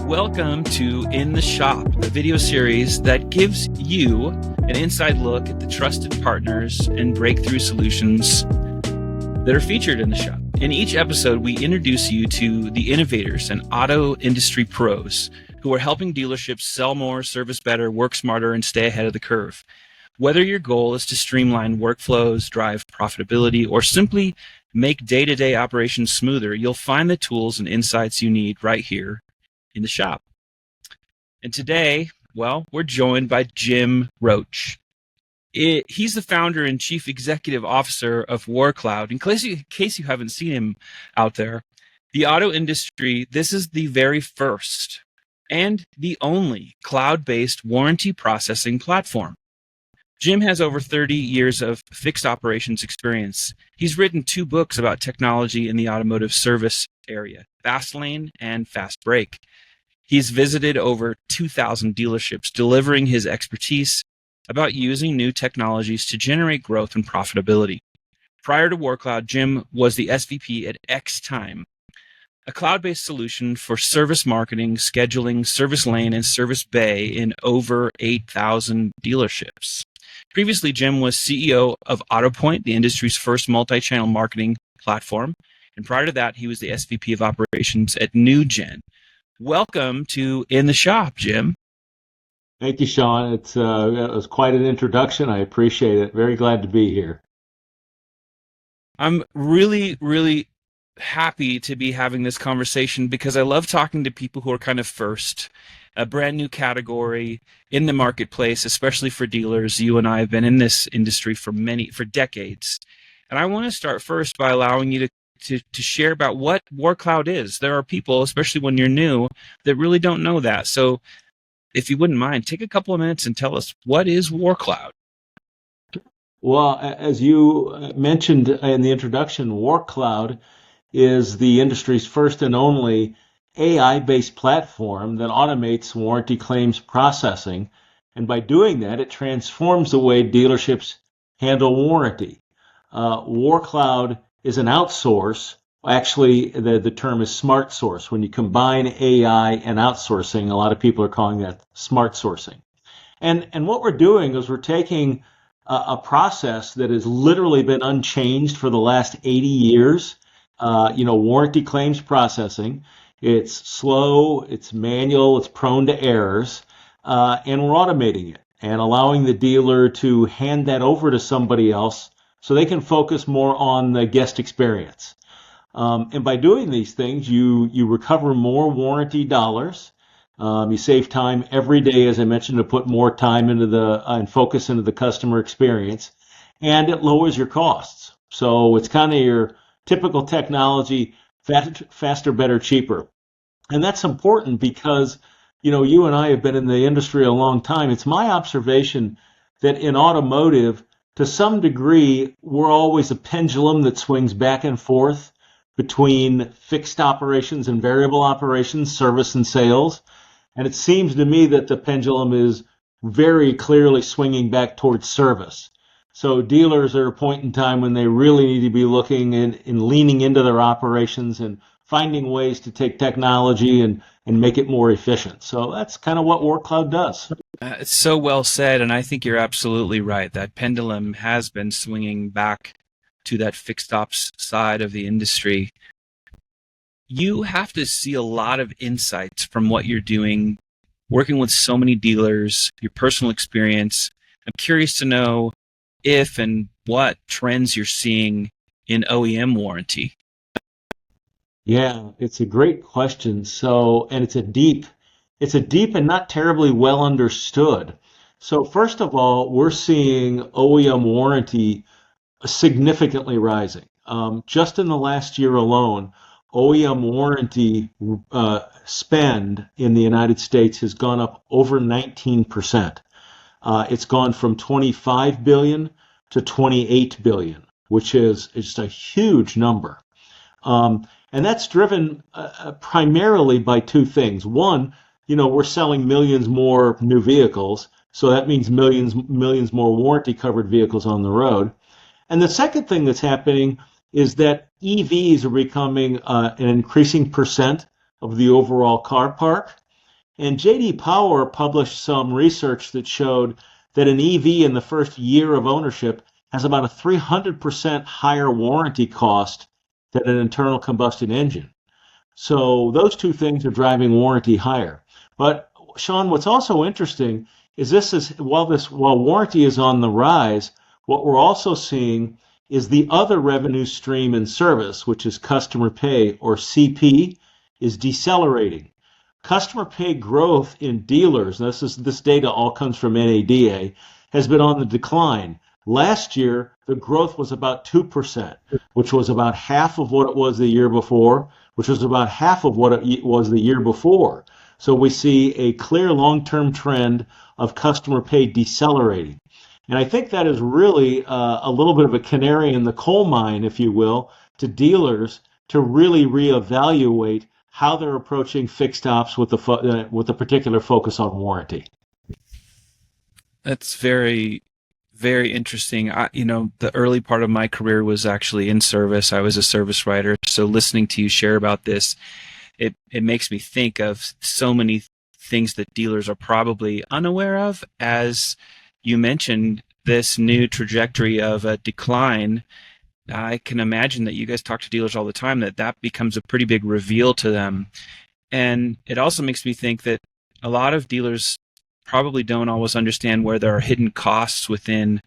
Welcome to In the Shop, a video series that gives you an inside look at the trusted partners and breakthrough solutions that are featured in the shop. In each episode, we introduce you to the innovators and auto industry pros who are helping dealerships sell more, service better, work smarter, and stay ahead of the curve. Whether your goal is to streamline workflows, drive profitability, or simply make day-to-day operations smoother, you'll find the tools and insights you need right here in the shop. And today, we're joined by Jim Roche. He's the founder and chief executive officer of WarrCloud. In case you haven't seen him out there, the auto industry, this is the very first and the only cloud-based warranty processing platform. Jim has over 30 years of fixed operations experience. He's written 2 books about technology in the automotive service area, Fastlane and Fast Break. He's visited over 2,000 dealerships, delivering his expertise about using new technologies to generate growth and profitability. Prior to WarrCloud, Jim was the SVP at Xtime, a cloud-based solution for service marketing, scheduling, service lane, and service bay in over 8,000 dealerships. Previously, Jim was CEO of AutoPoint, the industry's first multi-channel marketing platform. And prior to that, he was the SVP of operations at NewGen. Welcome to In the Shop, Jim. Thank you, Sean. It was quite an introduction. I appreciate it. Very glad to be here. I'm really happy to be having this conversation because I love talking to people who are kind of first, a brand new category in the marketplace, especially for dealers. You and I have been in this industry for decades. And I want to start first by allowing you to share about what WarrCloud is. There are people, especially when you're new, that really don't know that. So if you wouldn't mind, take a couple of minutes and tell us, what is WarrCloud? Well, as you mentioned in the introduction, WarrCloud is the industry's first and only AI-based platform that automates warranty claims processing. And by doing that, it transforms the way dealerships handle warranty. WarrCloud is an outsource. Actually, the term is smart source. When you combine AI and outsourcing, a lot of people are calling that smart sourcing. And what we're doing is we're taking a process that has literally been unchanged for the last 80 years. Warranty claims processing. It's slow, it's manual, it's prone to errors, and we're automating it and allowing the dealer to hand that over to somebody else so they can focus more on the guest experience. And by doing these things, you recover more warranty dollars. You save time every day, as I mentioned, to put more time into and focus into the customer experience, and it lowers your costs. So it's kind of your typical technology, faster, better, cheaper. And that's important because, you and I have been in the industry a long time. It's my observation that in automotive, to some degree, we're always a pendulum that swings back and forth between fixed operations and variable operations, service and sales. And it seems to me that the pendulum is very clearly swinging back towards service. So dealers are at a point in time when they really need to be looking and leaning into their operations and finding ways to take technology and make it more efficient. So that's kind of what WarrCloud does. It's so well said, and I think you're absolutely right. That pendulum has been swinging back to that fixed ops side of the industry. You have to see a lot of insights from what you're doing, working with so many dealers, your personal experience. I'm curious to know if and what trends you're seeing in OEM warranty. Yeah, it's a great question. And it's a deep and not terribly well understood. So first of all, we're seeing OEM warranty significantly rising. Just in the last year alone, OEM warranty spend in the United States has gone up over 19%. It's gone from 25 billion to 28 billion, which is just a huge number. And that's driven primarily by 2 things. One, we're selling millions more new vehicles, so that means millions more warranty covered vehicles on the road. And the second thing that's happening is that EVs are becoming an increasing percent of the overall car park. And J.D. Power published some research that showed that an EV in the first year of ownership has about a 300% higher warranty cost than an internal combustion engine. So those two things are driving warranty higher. But Sean, what's also interesting is while warranty is on the rise, what we're also seeing is the other revenue stream in service, which is customer pay or CP, is decelerating. Customer pay growth in dealers, and this data all comes from NADA, has been on the decline. Last year, the growth was about 2%, which was about half of what it was the year before, which was about half of what it was the year before. So we see a clear long-term trend of customer pay decelerating. And I think that is really a little bit of a canary in the coal mine, if you will, to dealers to really reevaluate how they're approaching fixed ops with a particular focus on warranty. That's very, very interesting. The early part of my career was actually in service. I was a service writer. So listening to you share about this, it makes me think of so many things that dealers are probably unaware of. As you mentioned, this new trajectory of a decline, I can imagine that you guys talk to dealers all the time, that becomes a pretty big reveal to them. And it also makes me think that a lot of dealers probably don't always understand where there are hidden costs within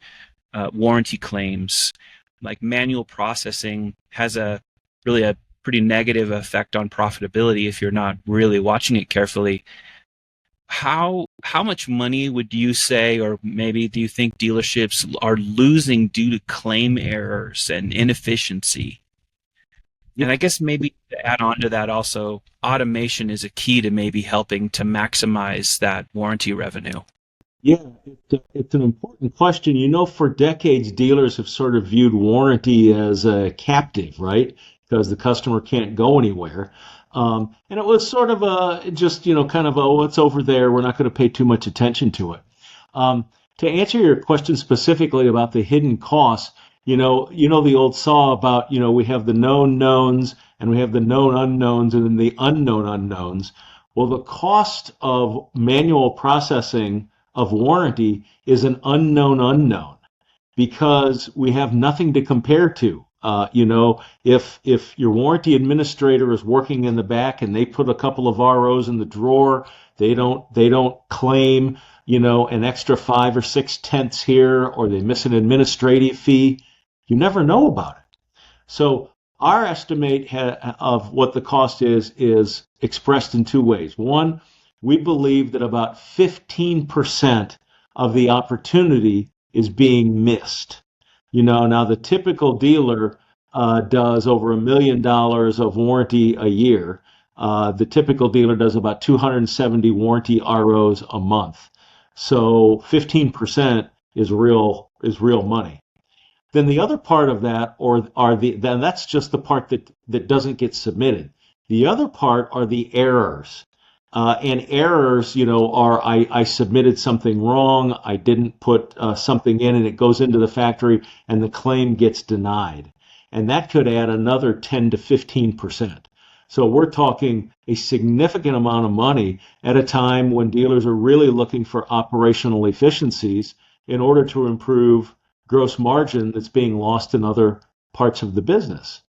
warranty claims. Like manual processing has a pretty negative effect on profitability if you're not really watching it carefully. How much money would you say, or maybe do you think dealerships are losing due to claim errors and inefficiency? And I guess maybe to add on to that also, automation is a key to maybe helping to maximize that warranty revenue. Yeah, it's an important question. For decades, dealers have sort of viewed warranty as a captive, right? Because the customer can't go anywhere. And it was sort of kind of oh, it's over there. We're not going to pay too much attention to it. To answer your question specifically about the hidden costs, the old saw about, we have the known knowns and we have the known unknowns and then the unknown unknowns. Well, the cost of manual processing of warranty is an unknown unknown because we have nothing to compare to. If your warranty administrator is working in the back and they put a couple of ROs in the drawer, they don't claim, an extra 5 or 6 tenths here, or they miss an administrative fee. You never know about it. So our estimate of what the cost is expressed in two ways. One, we believe that about 15% of the opportunity is being missed. Now the typical dealer does over $1 million of warranty a year. The typical dealer does about 270 warranty ROs a month. So 15% is real money. Then the other part of that, then that's just the part that doesn't get submitted. The other part are the errors. And errors, are I submitted something wrong, I didn't put something in, and it goes into the factory, and the claim gets denied. And that could add another 10 to 15%. So we're talking a significant amount of money at a time when dealers are really looking for operational efficiencies in order to improve gross margin that's being lost in other parts of the business.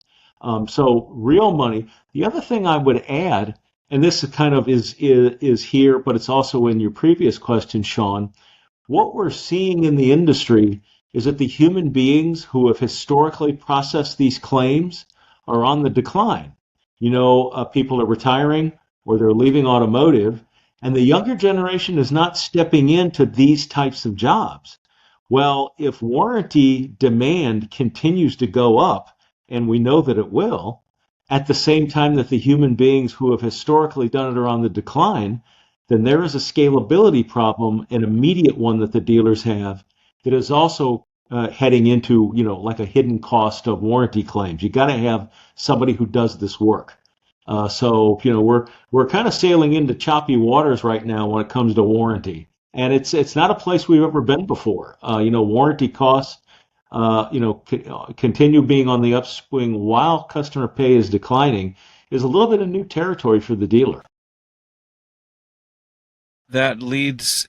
So real money. The other thing I would add, and this kind of is here, but it's also in your previous question, Sean, what we're seeing in the industry is that the human beings who have historically processed these claims are on the decline. People are retiring or they're leaving automotive, and the younger generation is not stepping into these types of jobs. Well, if warranty demand continues to go up, and we know that it will, at the same time that the human beings who have historically done it are on the decline, then there is a scalability problem, an immediate one that the dealers have, that is also heading into, like a hidden cost of warranty claims. You got to have somebody who does this work. So we're kind of sailing into choppy waters right now when it comes to warranty, and it's not a place we've ever been before. Warranty costs, continue being on the upswing while customer pay is declining is a little bit of new territory for the dealer. that leads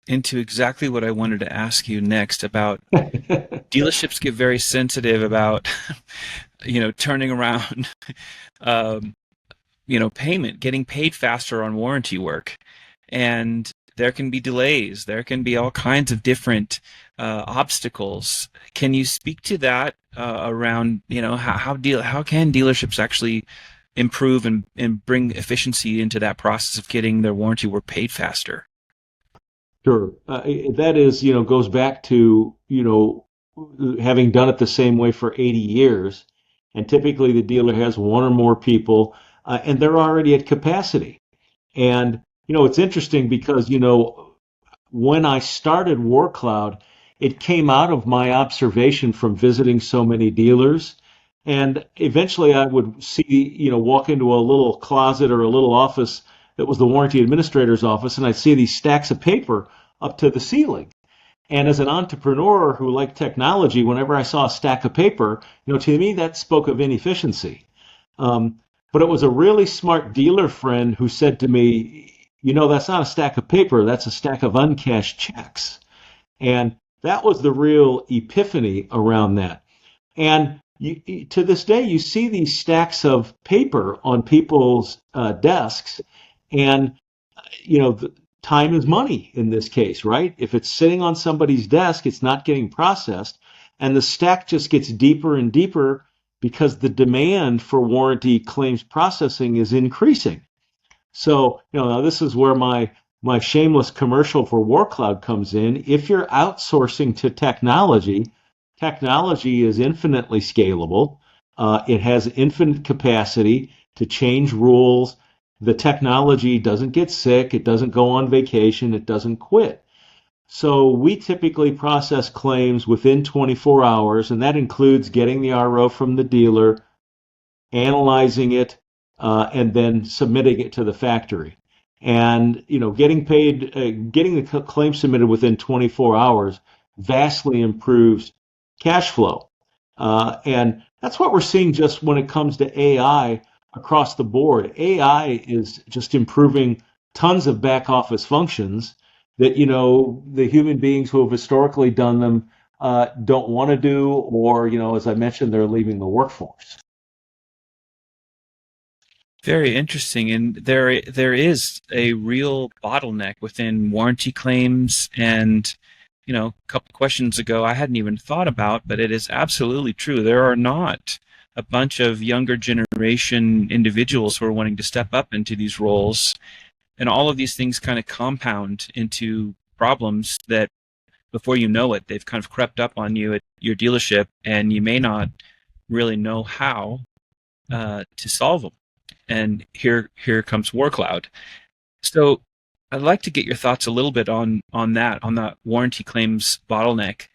into exactly what I wanted to ask you next about dealerships get very sensitive about, turning around, um, payment, getting paid faster on warranty work. And there can be delays. There can be all kinds of different obstacles. Can you speak to that around, how can dealerships actually improve and bring efficiency into that process of getting their warranty work paid faster? Sure. That is, goes back to, having done it the same way for 80 years. And typically the dealer has one or more people, and they're already at capacity. And, it's interesting because, when I started WarrCloud, it came out of my observation from visiting so many dealers. And eventually I would see, walk into a little closet or a little office that was the warranty administrator's office, and I'd see these stacks of paper up to the ceiling. And as an entrepreneur who liked technology, whenever I saw a stack of paper, to me that spoke of inefficiency. But it was a really smart dealer friend who said to me, that's not a stack of paper, that's a stack of uncashed checks. And that was the real epiphany around that. And to this day, you see these stacks of paper on people's desks, and the time is money in this case, right? If it's sitting on somebody's desk, it's not getting processed, and the stack just gets deeper and deeper because the demand for warranty claims processing is increasing. So, now this is where my shameless commercial for WarrCloud comes in. If you're outsourcing to technology, technology is infinitely scalable. It has infinite capacity to change rules. The technology doesn't get sick. It doesn't go on vacation. It doesn't quit. So we typically process claims within 24 hours, and that includes getting the RO from the dealer, analyzing it, and then submitting it to the factory. And getting paid, getting the claim submitted within 24 hours vastly improves cash flow. And that's what we're seeing just when it comes to AI across the board. AI is just improving tons of back office functions that the human beings who have historically done them don't want to do, or as I mentioned, they're leaving the workforce. Very interesting. And there is a real bottleneck within warranty claims. And, a couple questions ago, I hadn't even thought about, but it is absolutely true. There are not a bunch of younger generation individuals who are wanting to step up into these roles. And all of these things kind of compound into problems that before you know it, they've kind of crept up on you at your dealership, and you may not really know how to solve them. And here comes WarrCloud. So I'd like to get your thoughts a little bit on that warranty claims bottleneck.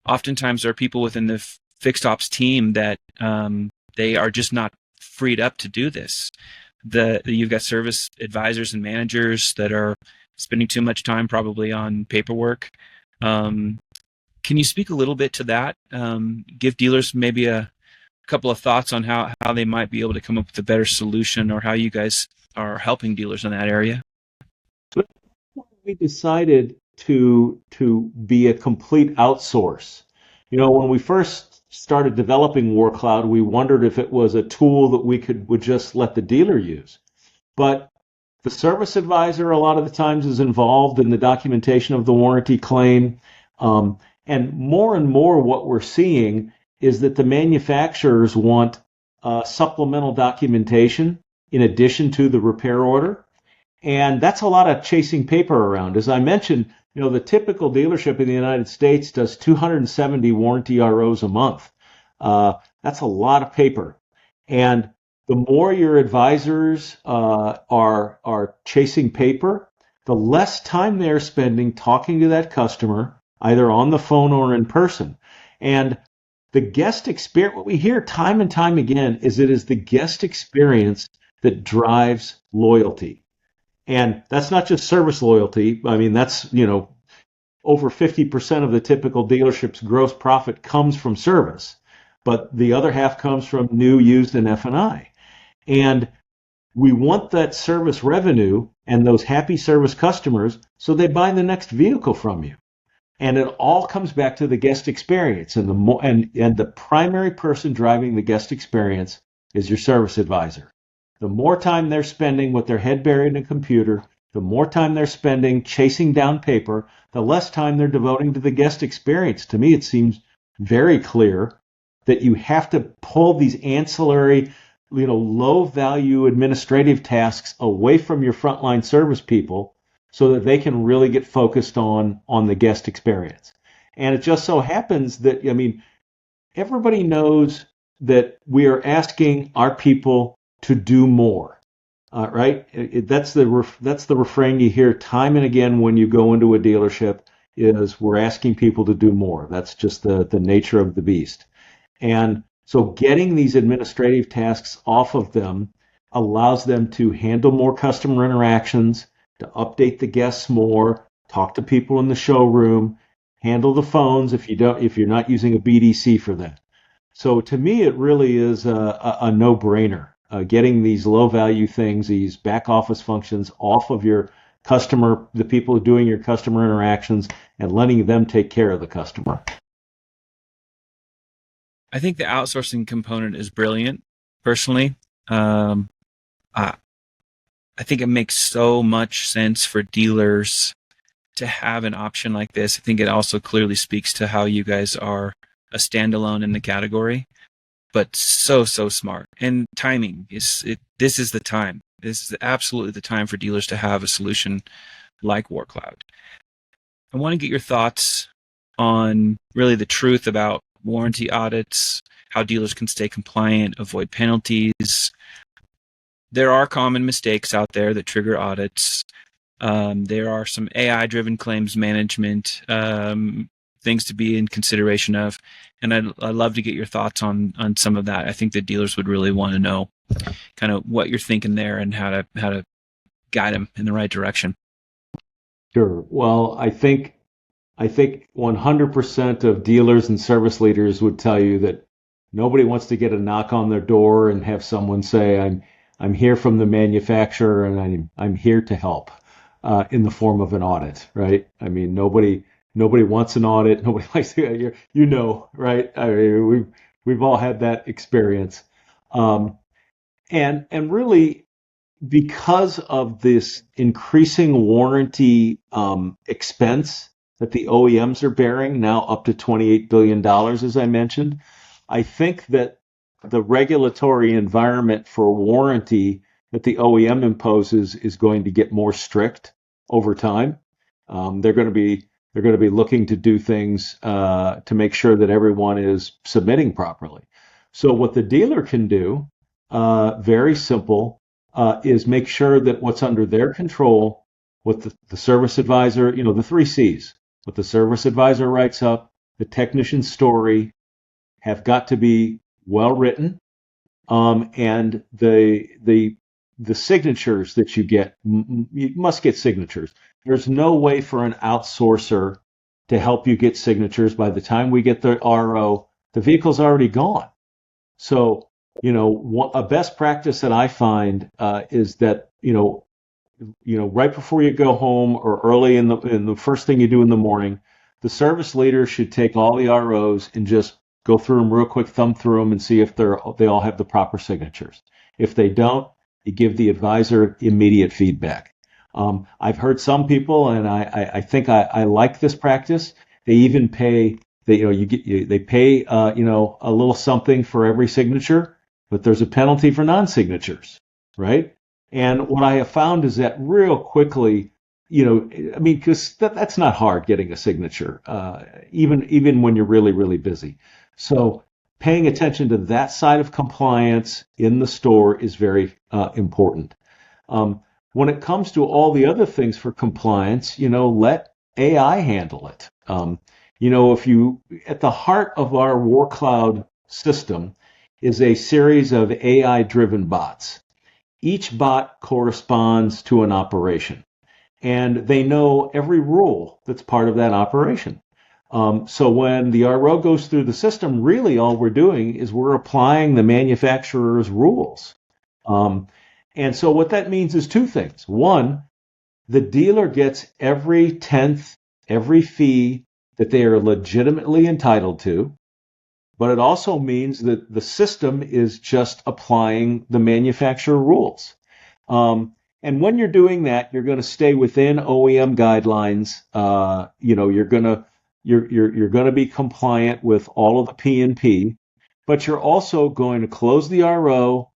Oftentimes there are people within the fixed ops team that they are just not freed up to do this. You've got service advisors and managers that are spending too much time probably on paperwork. Can you speak a little bit to that? Give dealers maybe a couple of thoughts on how they might be able to come up with a better solution, or how you guys are helping dealers in that area. We decided to be a complete outsource. When we first started developing WarrCloud, we wondered if it was a tool that would just let the dealer use. But the service advisor a lot of the times is involved in the documentation of the warranty claim. And more what we're seeing is that the manufacturers want supplemental documentation in addition to the repair order. And that's a lot of chasing paper around. As I mentioned, the typical dealership in the United States does 270 warranty ROs a month. That's a lot of paper. And the more your advisors are chasing paper, the less time they're spending talking to that customer, either on the phone or in person. And the guest experience, what we hear time and time again, is it is the guest experience that drives loyalty. And that's not just service loyalty. I mean, that's, over 50% of the typical dealership's gross profit comes from service, but the other half comes from new, used, and F&I. And we want that service revenue and those happy service customers so they buy the next vehicle from you. And it all comes back to the guest experience. And the primary person driving the guest experience is your service advisor. The more time they're spending with their head buried in a computer, the more time they're spending chasing down paper, the less time they're devoting to the guest experience. To me, it seems very clear that you have to pull these ancillary, low value administrative tasks away from your frontline service people so that they can really get focused on the guest experience. And it just so happens that, everybody knows that we are asking our people to do more, right? That's the refrain you hear time and again when you go into a dealership is we're asking people to do more. That's just the nature of the beast. And so getting these administrative tasks off of them allows them to handle more customer interactions, to update the guests more, talk to people in the showroom, handle the phones if you're not using a BDC for that. So to me, it really is a no-brainer. Getting these low-value things, these back office functions off of your customer, the people doing your customer interactions, and letting them take care of the customer. I think the outsourcing component is brilliant, personally. I think it makes so much sense for dealers to have an option like this. I think it also clearly speaks to how you guys are a standalone in the category, but so smart. And timing this is the time. This is absolutely the time for dealers to have a solution like WarrCloud. I want to get your thoughts on really the truth about warranty audits, how dealers can stay compliant, avoid penalties. There are common mistakes out there that trigger audits. There are some AI-driven claims management things to be in consideration of, and I'd love to get your thoughts on some of that. I think that dealers would really want to know kind of what you're thinking there and how to guide them in the right direction. Sure. Well, I think 100% of dealers and service leaders would tell you that nobody wants to get a knock on their door and have someone say, I'm here from the manufacturer and I'm here to help in the form of an audit, right? I mean, nobody wants an audit. Nobody likes to, right? I mean, we've all had that experience, and really because of this increasing warranty expense that the OEMs are bearing, now up to $28 billion, as I mentioned, I think that the regulatory environment for warranty that the OEM imposes is going to get more strict over time. They're going to be looking to do things to make sure that everyone is submitting properly. So what the dealer can do, very simple, is make sure that what's under their control, what the service advisor, the 3 C's, what the service advisor writes up, the technician's story, have got to be well written, and the signatures that you get, you must get signatures. There's no way for an outsourcer to help you get signatures. By the time we get the RO, the vehicle's already gone. So, a best practice that I find is that, right before you go home or early in the first thing you do in the morning, the service leader should take all the ROs and just go through them real quick, thumb through them, and see if they all have the proper signatures. If they don't, you give the advisor immediate feedback. I've heard some people, and I think I like this practice. They even pay. They pay a little something for every signature, but there's a penalty for non-signatures, right? And what I have found is that real quickly, because that's not hard getting a signature, even when you're really, really busy. So paying attention to that side of compliance in the store is very important. When it comes to all the other things for compliance, let AI handle it. If you, at the heart of our WarrCloud system is a series of AI-driven bots. Each bot corresponds to an operation, and they know every rule that's part of that operation. So when the RO goes through the system, really all we're doing is we're applying the manufacturer's rules. And so what that means is two things. One, the dealer gets every tenth, every fee that they are legitimately entitled to, but it also means that the system is just applying the manufacturer rules. And when you're doing that, you're going to stay within OEM guidelines. You're going to be compliant with all of the P&P, but you're also going to close the RO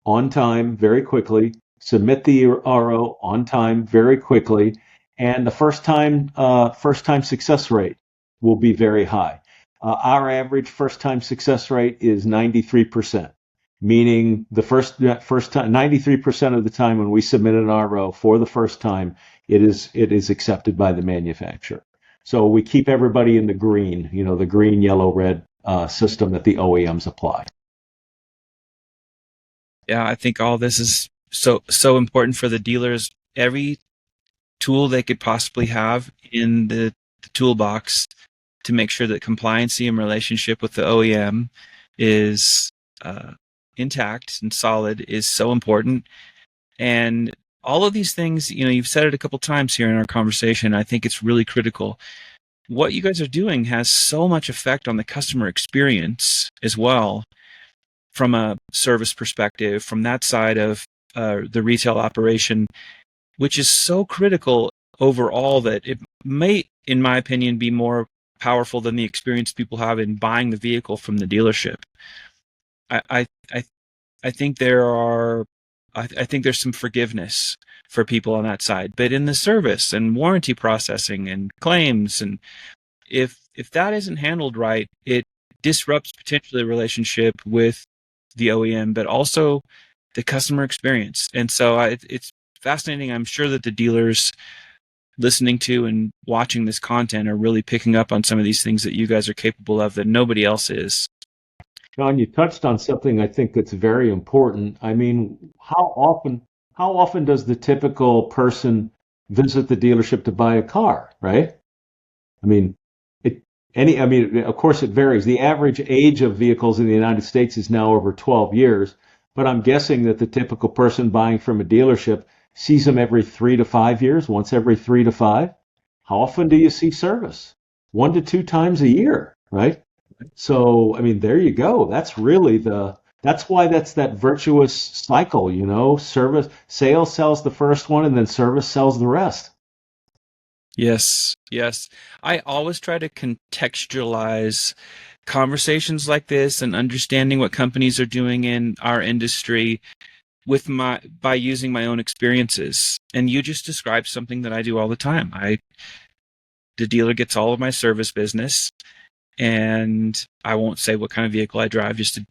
on time very quickly, submit the RO on time very quickly, and the first time success rate will be very high. Our average first time success rate is 93%, meaning the first time 93% of the time when we submit an RO for the first time, it is accepted by the manufacturer. So we keep everybody in the green, the green, yellow, red system that the OEMs apply. Yeah, I think all this is so important for the dealers. Every tool they could possibly have in the toolbox to make sure that compliancy and relationship with the OEM is intact and solid is so important. And all of these things, you've said it a couple times here in our conversation. I think it's really critical. What you guys are doing has so much effect on the customer experience as well, from a service perspective, from that side of the retail operation, which is so critical overall that it may, in my opinion, be more powerful than the experience people have in buying the vehicle from the dealership. I think I think there's some forgiveness for people on that side, but in the service and warranty processing and claims, and if that isn't handled right, it disrupts potentially the relationship with the OEM, but also the customer experience. And so it's fascinating. I'm sure that the dealers listening to and watching this content are really picking up on some of these things that you guys are capable of that nobody else is. John, you touched on something I think that's very important. I mean, how often does the typical person visit the dealership to buy a car, right? I mean, of course it varies. The average age of vehicles in the United States is now over 12 years, but I'm guessing that the typical person buying from a dealership sees them every 3 to 5 years, once every 3 to 5. How often do you see service? 1 to 2 times a year, right? So, I mean, there you go. That's why that's that virtuous cycle, service, sales sells the first one and then service sells the rest. Yes. I always try to contextualize conversations like this and understanding what companies are doing in our industry by using my own experiences. And you just described something that I do all the time. The dealer gets all of my service business, and I won't say what kind of vehicle I drive, just to,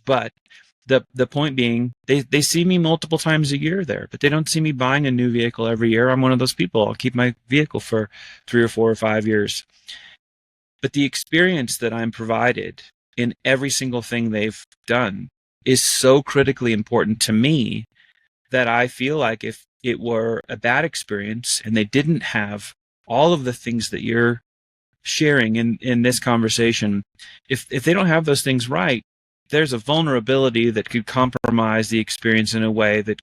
but the point being, they see me multiple times a year there, but they don't see me buying a new vehicle every year. I'm one of those people. I'll keep my vehicle for 3 or 4 or 5 years. But the experience that I'm provided in every single thing they've done is so critically important to me that I feel like if it were a bad experience and they didn't have all of the things that you're sharing in this conversation, if they don't have those things right, there's a vulnerability that could compromise the experience in a way that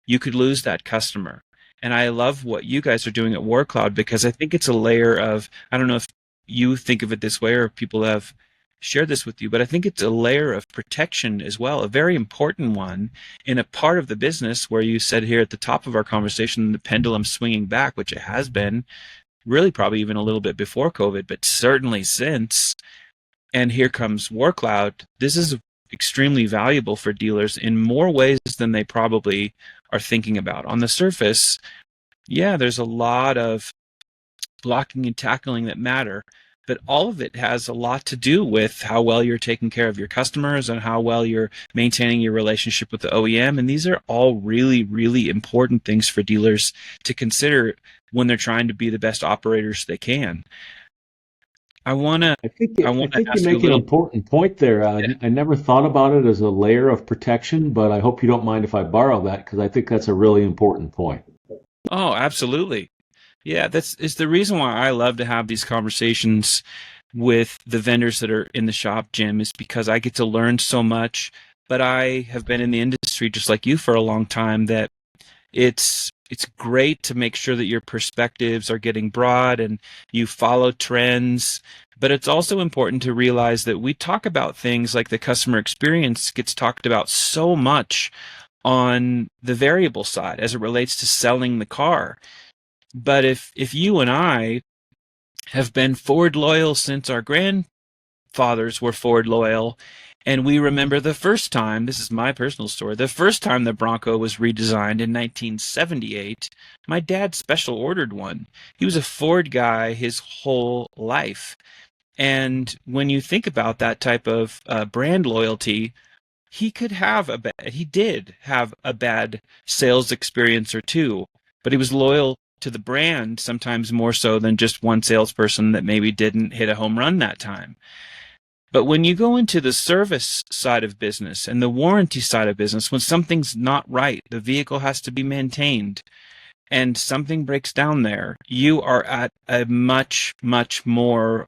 you could lose that customer. And I love what you guys are doing at WarrCloud, because I think it's a layer of, I don't know if you think of it this way or if people have shared this with you, but I think it's a layer of protection as well, a very important one in a part of the business where you said here at the top of our conversation, the pendulum swinging back, which it has been really probably even a little bit before COVID, but certainly since. And here comes WarrCloud. This is extremely valuable for dealers in more ways than they probably are thinking about. On the surface, yeah, there's a lot of blocking and tackling that matter, but all of it has a lot to do with how well you're taking care of your customers and how well you're maintaining your relationship with the OEM. And these are all really, really important things for dealers to consider when they're trying to be the best operators they can. I think you ask you a make an little. important point there. Yeah. I never thought about it as a layer of protection, but I hope you don't mind if I borrow that, because I think that's a really important point. Oh, absolutely. Yeah, it's the reason why I love to have these conversations with the vendors that are in the shop, Jim, is because I get to learn so much but I have been in the industry just like you for a long time, that it's great to make sure that your perspectives are getting broad and you follow trends, but it's also important to realize that we talk about things like the customer experience gets talked about so much on the variable side as it relates to selling the car. But if you and I have been Ford loyal since our grandfathers were Ford loyal, and we remember the first time, this is my personal story, the first time the Bronco was redesigned in 1978, my dad special ordered one. He was a Ford guy his whole life. And when you think about that type of brand loyalty, he did have a bad sales experience or two, but he was loyal to the brand sometimes more so than just one salesperson that maybe didn't hit a home run that time. But when you go into the service side of business and the warranty side of business, when something's not right, the vehicle has to be maintained, and something breaks down there, you are at a much more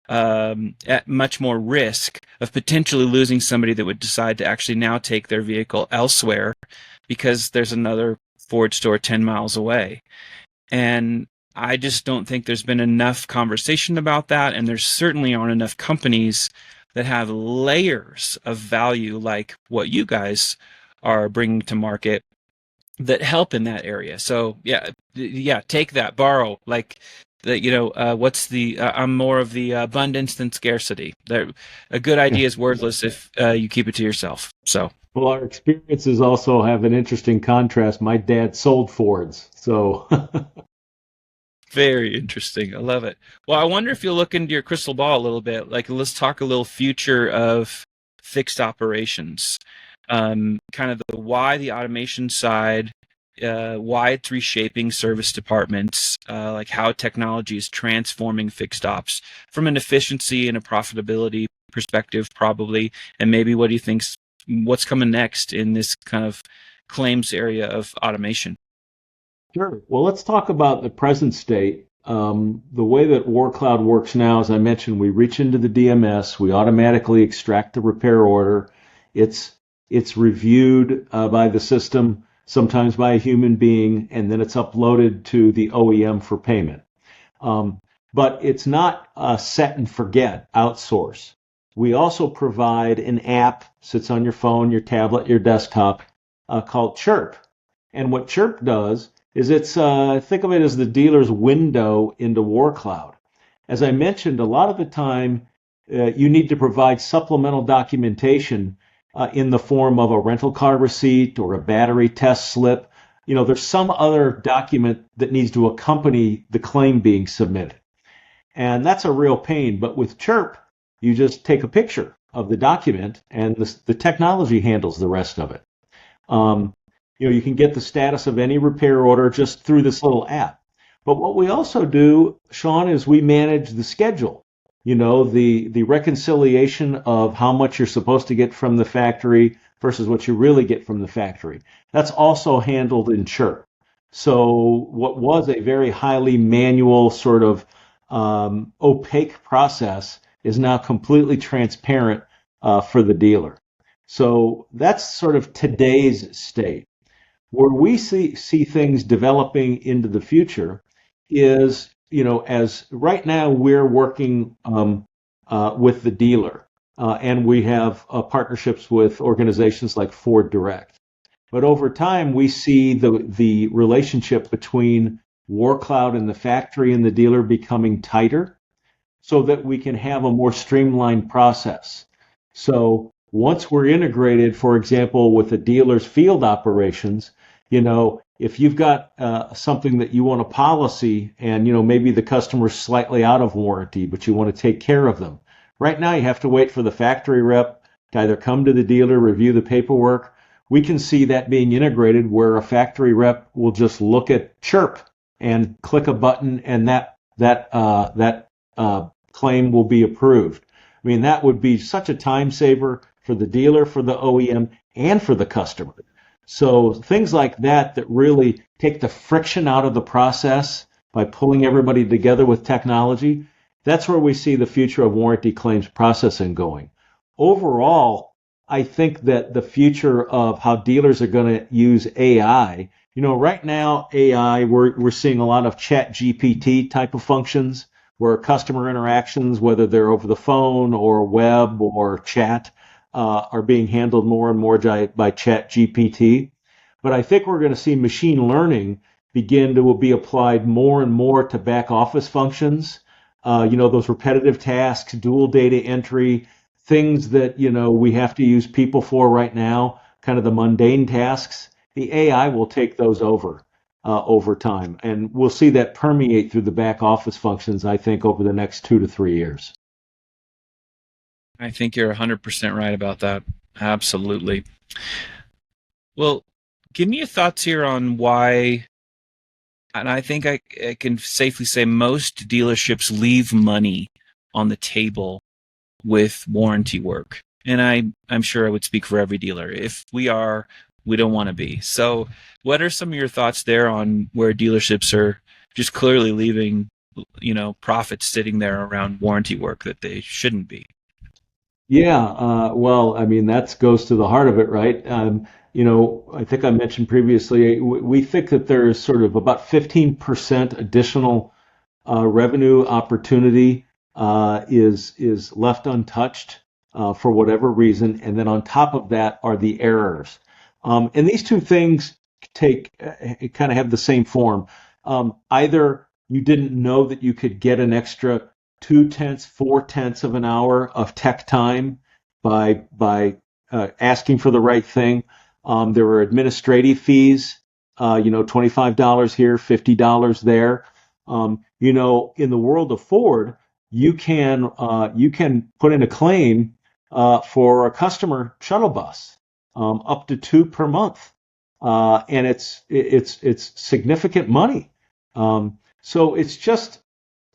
risk of potentially losing somebody that would decide to actually now take their vehicle elsewhere because there's another Ford store 10 miles away. And I just don't think there's been enough conversation about that, and there certainly aren't enough companies that have layers of value like what you guys are bringing to market that help in that area. So yeah, take that, borrow. Like what's the? I'm more of the abundance than scarcity. A good idea is worthless if you keep it to yourself. So. Well, our experiences also have an interesting contrast. My dad sold Fords, so. Very interesting. I love it. Well, I wonder if you'll look into your crystal ball a little bit. Like, let's talk a little future of fixed operations. Kind of why the automation side, why it's reshaping service departments, like how technology is transforming fixed ops from an efficiency and a profitability perspective, probably. And maybe what do you think's what's coming next in this kind of claims area of automation? Sure. Well, let's talk about the present state. The way that WarrCloud works now, as I mentioned, we reach into the DMS, we automatically extract the repair order. It's reviewed by the system, sometimes by a human being, and then it's uploaded to the OEM for payment. But it's not set and forget, outsource. We also provide an app, sits on your phone, your tablet, your desktop, called Chirp. And what Chirp does is think of it as the dealer's window into WarrCloud. As I mentioned, a lot of the time you need to provide supplemental documentation in the form of a rental car receipt or a battery test slip. There's some other document that needs to accompany the claim being submitted. And that's a real pain. But with Chirp, you just take a picture of the document and the technology handles the rest of it. You can get the status of any repair order just through this little app. But what we also do, Sean, is we manage the schedule. The reconciliation of how much you're supposed to get from the factory versus what you really get from the factory. That's also handled in Chirp. So what was a very highly manual sort of opaque process is now completely transparent for the dealer. So that's sort of today's state. Where we see things developing into the future is, as right now we're working with the dealer, and we have partnerships with organizations like FordDirect. But over time, we see the relationship between WarrCloud and the factory and the dealer becoming tighter so that we can have a more streamlined process. So once we're integrated, for example, with a dealer's field operations, if you've got something that you want a policy and, maybe the customer's slightly out of warranty, but you want to take care of them. Right now, you have to wait for the factory rep to either come to the dealer, review the paperwork. We can see that being integrated where a factory rep will just look at Chirp and click a button and that claim will be approved. I mean, that would be such a time saver for the dealer, for the OEM, and for the customer. So things like that really take the friction out of the process by pulling everybody together with technology, that's where we see the future of warranty claims processing going. Overall, I think that the future of how dealers are going to use AI, right now AI, we're seeing a lot of chat GPT type of functions where customer interactions, whether they're over the phone or web or chat, are being handled more and more by chat GPT. But I think we're going to see machine learning begin to be applied more and more to back office functions. Those repetitive tasks, dual data entry, things that, we have to use people for right now, kind of the mundane tasks. The AI will take those over time. And we'll see that permeate through the back office functions, I think, over the next 2 to 3 years. I think you're 100% right about that. Absolutely. Well, give me your thoughts here on why, and I think I can safely say most dealerships leave money on the table with warranty work. And I'm sure I would speak for every dealer. If we are, we don't want to be. So what are some of your thoughts there on where dealerships are just clearly leaving, profits sitting there around warranty work that they shouldn't be? Yeah, well, I mean, that goes to the heart of it, right? I think I mentioned previously, we think that there's sort of about 15% additional revenue opportunity is left untouched for whatever reason, and then on top of that are the errors. And these two things kind of have the same form. Either you didn't know that you could get an extra 2/10, 4/10 of an hour of tech time by asking for the right thing. There were administrative fees, $25 here, $50 there. In the world of Ford, you can put in a claim for a customer shuttle bus, up to 2 per month, and it's significant money. So it's just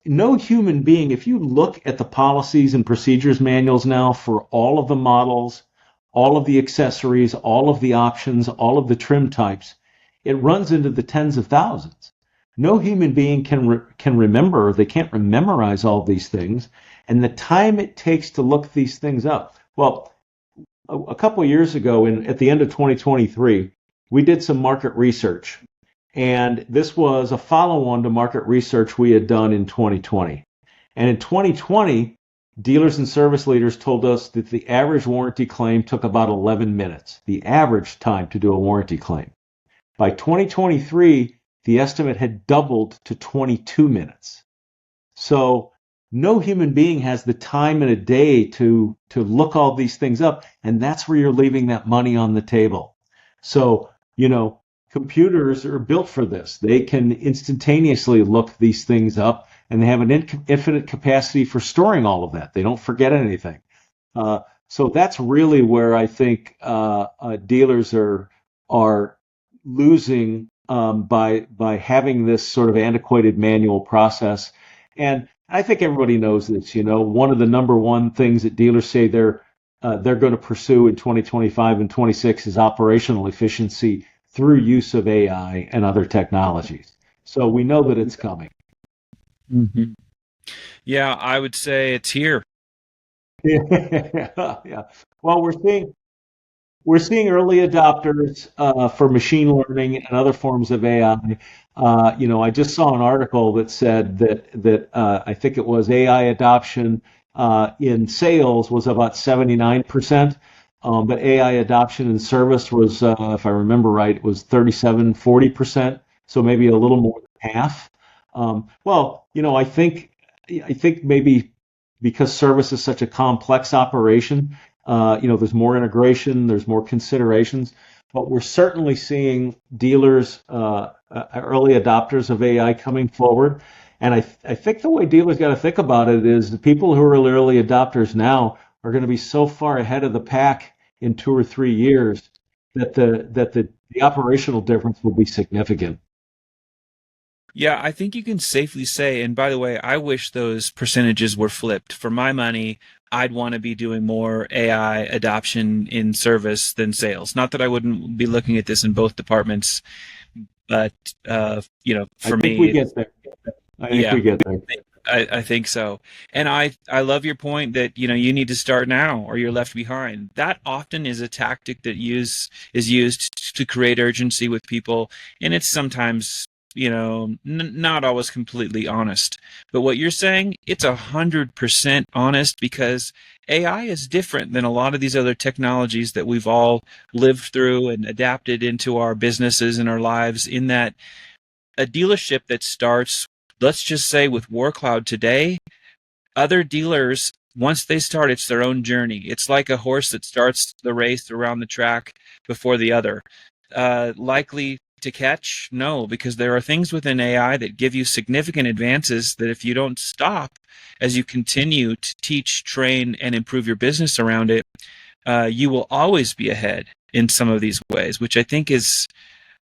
no human being. If you look at the policies and procedures manuals now for all of the models, all of the accessories, all of the options, all of the trim types, it runs into the tens of thousands. No human being can remember, they can't memorize all these things, and the time it takes to look these things up. Well, a couple of years ago, at the end of 2023, we did some market research, and this was a follow-on to market research we had done in 2020. And in 2020, dealers and service leaders told us that the average warranty claim took about 11 minutes, the average time to do a warranty claim. By 2023, the estimate had doubled to 22 minutes. So no human being has the time in a day to look all these things up, and that's where you're leaving that money on the table. So, computers are built for this. They can instantaneously look these things up, and they have an infinite capacity for storing all of that. They don't forget anything. So that's really where I think dealers are losing by having this sort of antiquated manual process. And I think everybody knows this. One of the number one things that dealers say they're going to pursue in 2025 and 26 is operational efficiency through use of AI and other technologies. So we know that it's coming. Mm-hmm. Yeah, I would say it's here. Yeah. Well, we're seeing early adopters for machine learning and other forms of AI. I just saw an article that said that I think it was AI adoption in sales was about 79%, but AI adoption in service was, if I remember right, it was 37-40%, so maybe a little more than half. I think maybe because service is such a complex operation, there's more integration, there's more considerations, but we're certainly seeing dealers, early adopters of AI coming forward. And I think the way dealers got to think about it is the people who are early adopters now are going to be so far ahead of the pack in 2 or 3 years that the operational difference will be significant. Yeah, I think you can safely say, and by the way, I wish those percentages were flipped. For my money, I'd want to be doing more AI adoption in service than sales. Not that I wouldn't be looking at this in both departments, but for I think me, we get there. I think yeah, we get there. I think so. And I love your point that, you need to start now or you're left behind. That often is a tactic that is used to create urgency with people. And it's sometimes, not always completely honest. But what you're saying, it's 100% honest, because AI is different than a lot of these other technologies that we've all lived through and adapted into our businesses and our lives, in that a dealership that starts, let's just say, with WarrCloud today, other dealers, once they start, it's their own journey. It's like a horse that starts the race around the track before the other. Likely to catch? No, because there are things within AI that give you significant advances that if you don't stop as you continue to teach, train, and improve your business around it, you will always be ahead in some of these ways, which I think is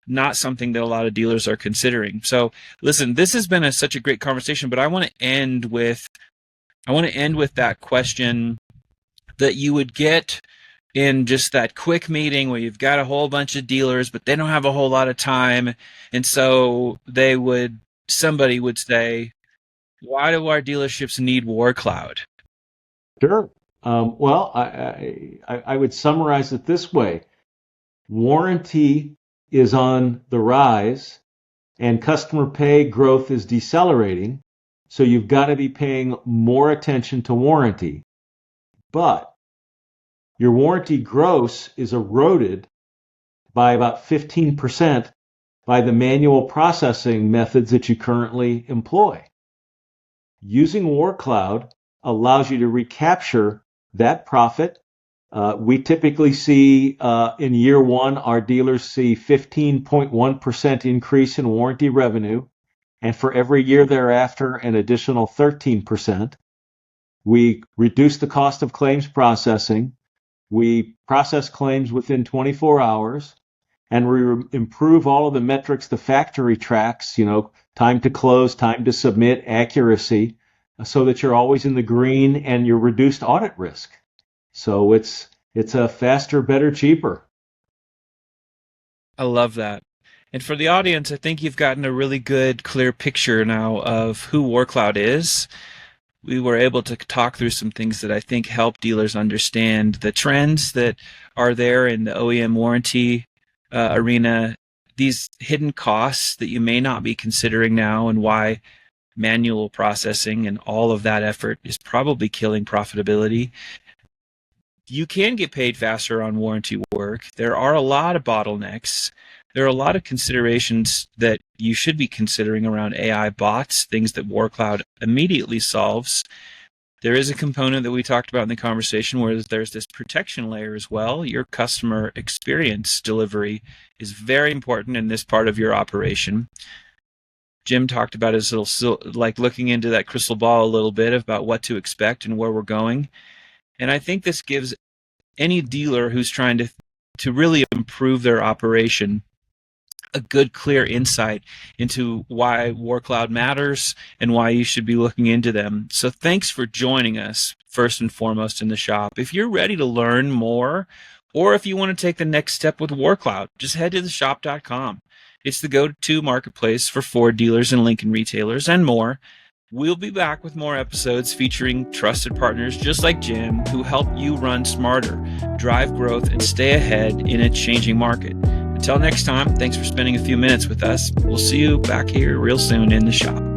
not something that a lot of dealers are considering. So listen, this has been such a great conversation, but I want to end with that question that you would get in just that quick meeting where you've got a whole bunch of dealers, but they don't have a whole lot of time. And so somebody would say, why do our dealerships need WarrCloud? Sure. Well, I would summarize it this way. Warranty is on the rise and customer pay growth is decelerating. So you've got to be paying more attention to warranty. But your warranty gross is eroded by about 15% by the manual processing methods that you currently employ. Using WarrCloud allows you to recapture that profit. We typically see in year one, our dealers see 15.1% increase in warranty revenue, and for every year thereafter, an additional 13%. We reduce the cost of claims processing. We process claims within 24 hours, and we improve all of the metrics the factory tracks, time to close, time to submit, accuracy, so that you're always in the green and you're reduced audit risk. So it's a faster, better, cheaper. I love that. And for the audience, I think you've gotten a really good, clear picture now of who WarrCloud is. We were able to talk through some things that I think help dealers understand the trends that are there in the OEM warranty arena, these hidden costs that you may not be considering now, and why manual processing and all of that effort is probably killing profitability. You can get paid faster on warranty work. There are a lot of bottlenecks. There are a lot of considerations that you should be considering around AI bots, things that WarrCloud immediately solves. There is a component that we talked about in the conversation where there's this protection layer as well. Your customer experience delivery is very important in this part of your operation. Jim talked about his little, like looking into that crystal ball a little bit about what to expect and where we're going. And I think this gives any dealer who's trying to really improve their operation a good, clear insight into why WarrCloud matters and why you should be looking into them. So thanks for joining us, first and foremost, in the shop. If you're ready to learn more, or if you want to take the next step with WarrCloud, just head to theshop.com. It's the go-to marketplace for Ford dealers and Lincoln retailers and more. We'll be back with more episodes featuring trusted partners just like Jim, who help you run smarter, drive growth, and stay ahead in a changing market. Until next time, thanks for spending a few minutes with us. We'll see you back here real soon in the shop.